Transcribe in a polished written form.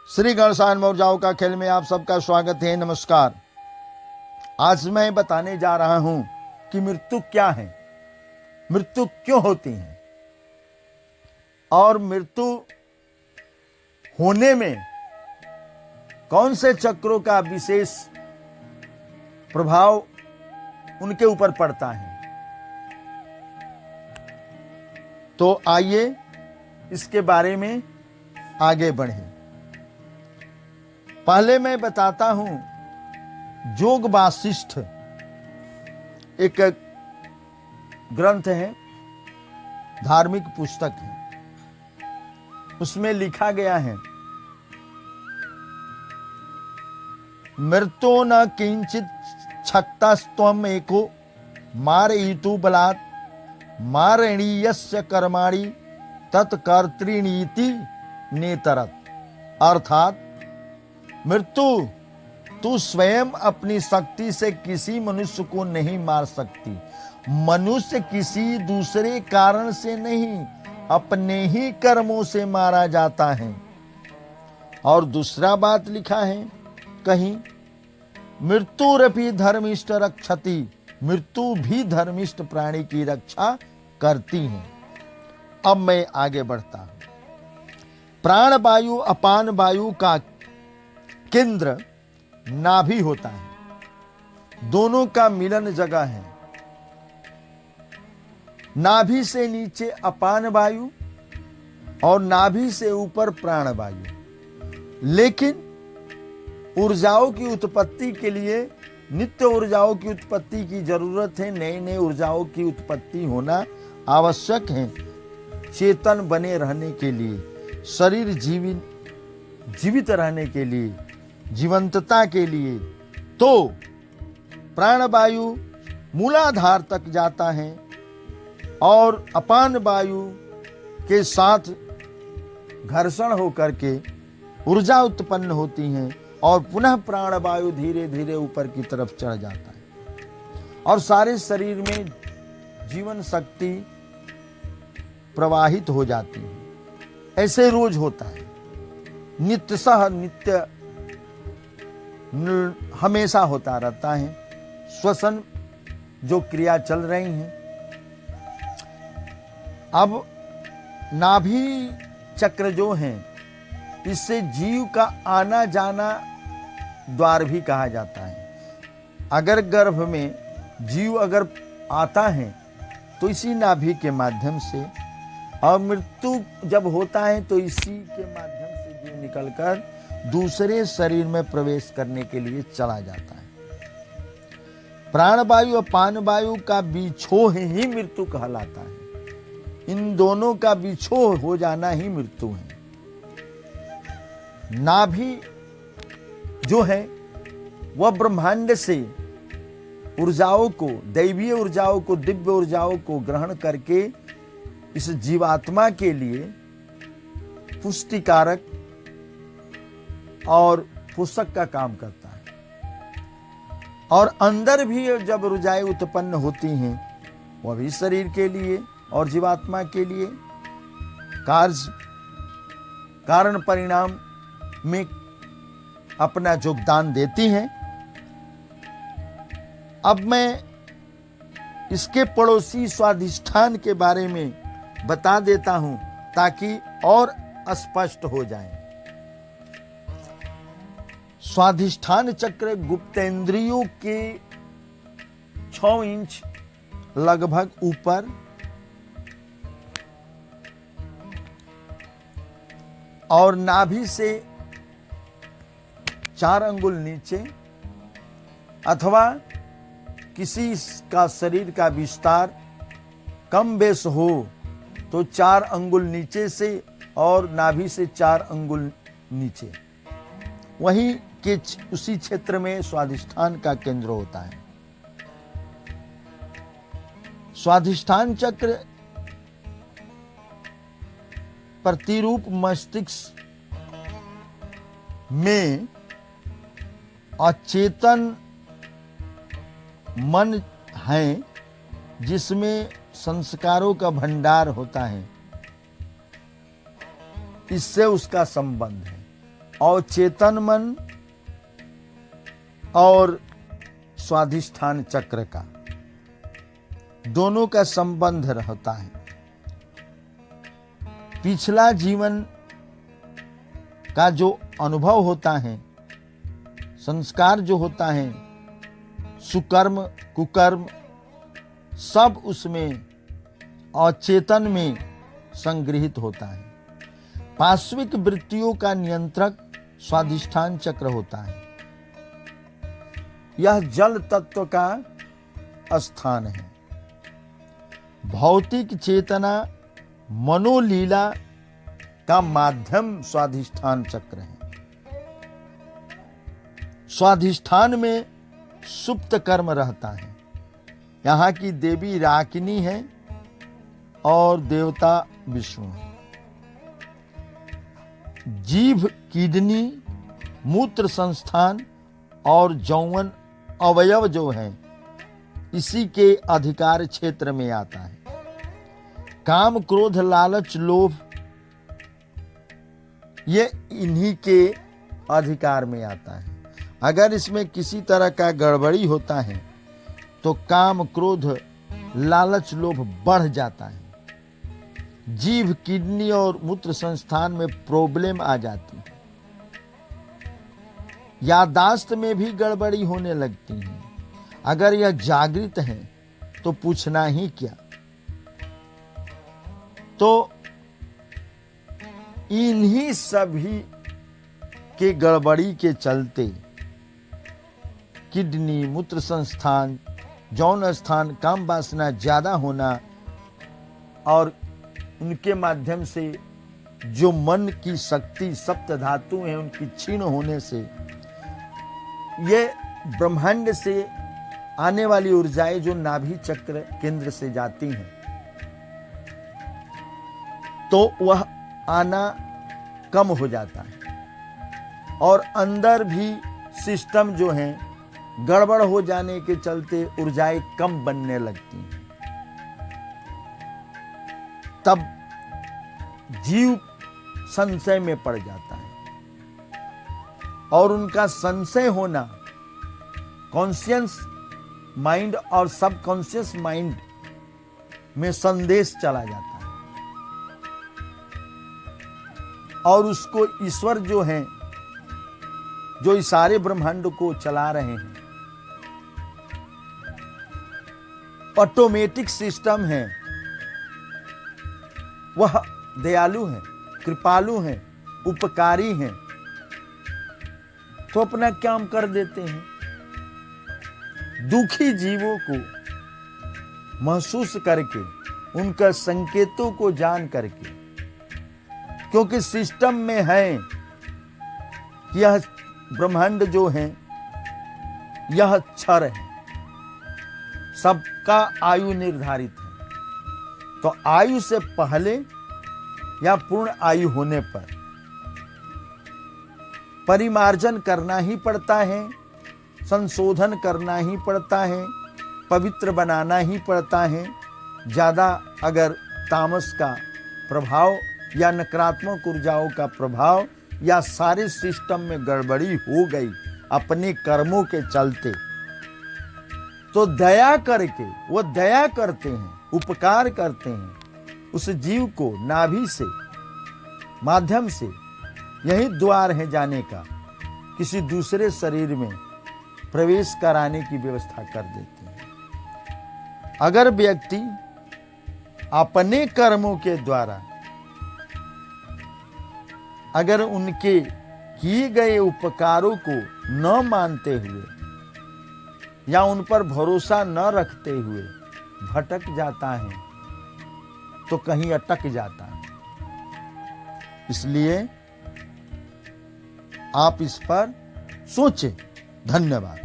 श्री गणेशान मौर्जाओं का खेल में आप सबका स्वागत है। नमस्कार। आज मैं बताने जा रहा हूं कि मृत्यु क्या है, मृत्यु क्यों होती है और मृत्यु होने में कौन से चक्रों का विशेष प्रभाव उनके ऊपर पड़ता है। तो आइए इसके बारे में आगे बढ़ें। पहले मैं बताता हूं, योग वासिष्ठ एक ग्रंथ है, धार्मिक पुस्तक है। उसमें लिखा गया है, मृत्यो न किंचित छक्तस्त्वम एको मारयितु बलात् मारणीयस्य कर्माणि तत्कर्तृणीति नेतरत्। अर्थात मृत्यु तू स्वयं अपनी शक्ति से किसी मनुष्य को नहीं मार सकती। मनुष्य किसी दूसरे कारण से नहीं, अपने ही कर्मों से मारा जाता है। और दूसरा बात लिखा है कहीं, मृत्युरपि धर्मिष्ठ रक्षति, मृत्यु भी धर्मिष्ठ प्राणी की रक्षा करती है। अब मैं आगे बढ़ता हूं। प्राण वायु अपान वायु का केंद्र नाभि होता है, दोनों का मिलन जगह है। नाभि से नीचे अपान वायु और नाभि से ऊपर प्राण वायु। लेकिन ऊर्जाओं की उत्पत्ति के लिए नित्य ऊर्जाओं की उत्पत्ति की जरूरत है। नई नई ऊर्जाओं की उत्पत्ति होना आवश्यक है चेतन बने रहने के लिए, शरीर जीवित रहने के लिए, जीवंतता के लिए। तो प्राणवायु मूलाधार तक जाता है और अपान वायु के साथ घर्षण होकर के ऊर्जा उत्पन्न होती है और पुनः प्राणवायु धीरे धीरे ऊपर की तरफ चढ़ जाता है और सारे शरीर में जीवन शक्ति प्रवाहित हो जाती है। ऐसे रोज होता है, नित्य हमेशा होता रहता है। श्वसन जो क्रिया चल रही है। अब नाभि चक्र जो है, इससे जीव का आना जाना द्वार भी कहा जाता है। अगर गर्भ में जीव अगर आता है तो इसी नाभि के माध्यम से, और मृत्यु जब होता है तो इसी के माध्यम से जीव निकलकर दूसरे शरीर में प्रवेश करने के लिए चला जाता है। प्राणवायु और पान वायु का विछोह ही मृत्यु कहलाता है। इन दोनों का विछोह हो जाना ही मृत्यु है। नाभि जो है वह ब्रह्मांड से ऊर्जाओं को, दैवीय ऊर्जाओं को, दिव्य ऊर्जाओं को ग्रहण करके इस जीवात्मा के लिए पुष्टिकारक और पोषक का काम करता है। और अंदर भी जब ऊर्जाएं उत्पन्न होती हैं, वह भी शरीर के लिए और जीवात्मा के लिए कारण परिणाम में अपना योगदान देती हैं। अब मैं इसके पड़ोसी स्वाधिष्ठान के बारे में बता देता हूं ताकि और स्पष्ट हो जाए। स्वाधिष्ठान चक्र गुप्तेंद्रियों के 6 इंच लगभग ऊपर और नाभि से 4 अंगुल नीचे, अथवा किसी का शरीर का विस्तार कम बेस हो तो 4 अंगुल नीचे से और नाभि से 4 अंगुल नीचे, वहीं के उसी क्षेत्र में स्वाधिष्ठान का केंद्र होता है। स्वाधिष्ठान चक्र प्रतिरूप मस्तिष्क में अचेतन मन है, जिसमें संस्कारों का भंडार होता है। इससे उसका संबंध है। अवचेतन मन और स्वाधिष्ठान चक्र का दोनों का संबंध रहता है। पिछला जीवन का जो अनुभव होता है, संस्कार जो होता है, सुकर्म कुकर्म, सब उसमें अचेतन में संग्रहित होता है। पार्श्विक वृत्तियों का नियंत्रक स्वाधिष्ठान चक्र होता है। यह जल तत्व का स्थान है। भौतिक चेतना मनोलीला का माध्यम स्वाधिष्ठान चक्र है। स्वाधिष्ठान में सुप्त कर्म रहता है। यहाँ की देवी राकिनी है और देवता विष्णु है। जीभ, किडनी, मूत्र संस्थान और यौवन अवयव जो है इसी के अधिकार क्षेत्र में आता है। काम, क्रोध, लालच, लोभ ये इन्हीं के अधिकार में आता है। अगर इसमें किसी तरह का गड़बड़ी होता है तो काम, क्रोध, लालच, लोभ बढ़ जाता है। जीभ, किडनी और मूत्र संस्थान में प्रॉब्लम आ जाती है। याददाश्त में भी गड़बड़ी होने लगती है। अगर यह जागृत है तो पूछना ही क्या। तो इन्हीं सभी के गड़बड़ी के चलते किडनी, मूत्र संस्थान, यौन स्थान, काम वासना ज्यादा होना और उनके माध्यम से जो मन की शक्ति, सप्त धातु हैं, उनकी क्षीण होने से ये ब्रह्मांड से आने वाली ऊर्जाएं जो नाभि चक्र केंद्र से जाती हैं तो वह आना कम हो जाता है और अंदर भी सिस्टम जो है गड़बड़ हो जाने के चलते ऊर्जाएं कम बनने लगती हैं। तब जीव संशय में पड़ जाता है और उनका संशय होना कॉन्शियस माइंड और सबकॉन्शियस माइंड में संदेश चला जाता है और उसको ईश्वर जो हैं, जो इस सारे ब्रह्मांड को चला रहे हैं, ऑटोमेटिक सिस्टम है, वह दयालु हैं, कृपालु हैं, उपकारी हैं, तो अपना काम कर देते हैं। दुखी जीवों को महसूस करके, उनका संकेतों को जान करके, क्योंकि सिस्टम में है कि यह ब्रह्मांड जो है यह क्षर है, सबका आयु निर्धारित है। तो आयु से पहले या पूर्ण आयु होने पर परिमार्जन करना ही पड़ता है, संशोधन करना ही पड़ता है, पवित्र बनाना ही पड़ता है। ज्यादा अगर तामस का प्रभाव या नकारात्मक ऊर्जाओं का प्रभाव या सारे सिस्टम में गड़बड़ी हो गई अपने कर्मों के चलते, तो दया करके वो दया करते हैं, उपकार करते हैं उस जीव को नाभि से माध्यम से, यही द्वार है जाने का, किसी दूसरे शरीर में प्रवेश कराने की व्यवस्था कर देते हैं। अगर व्यक्ति अपने कर्मों के द्वारा अगर उनके किए गए उपकारों को न मानते हुए या उन पर भरोसा न रखते हुए भटक जाता है तो कहीं अटक जाता है। इसलिए आप इस पर सोचें। धन्यवाद।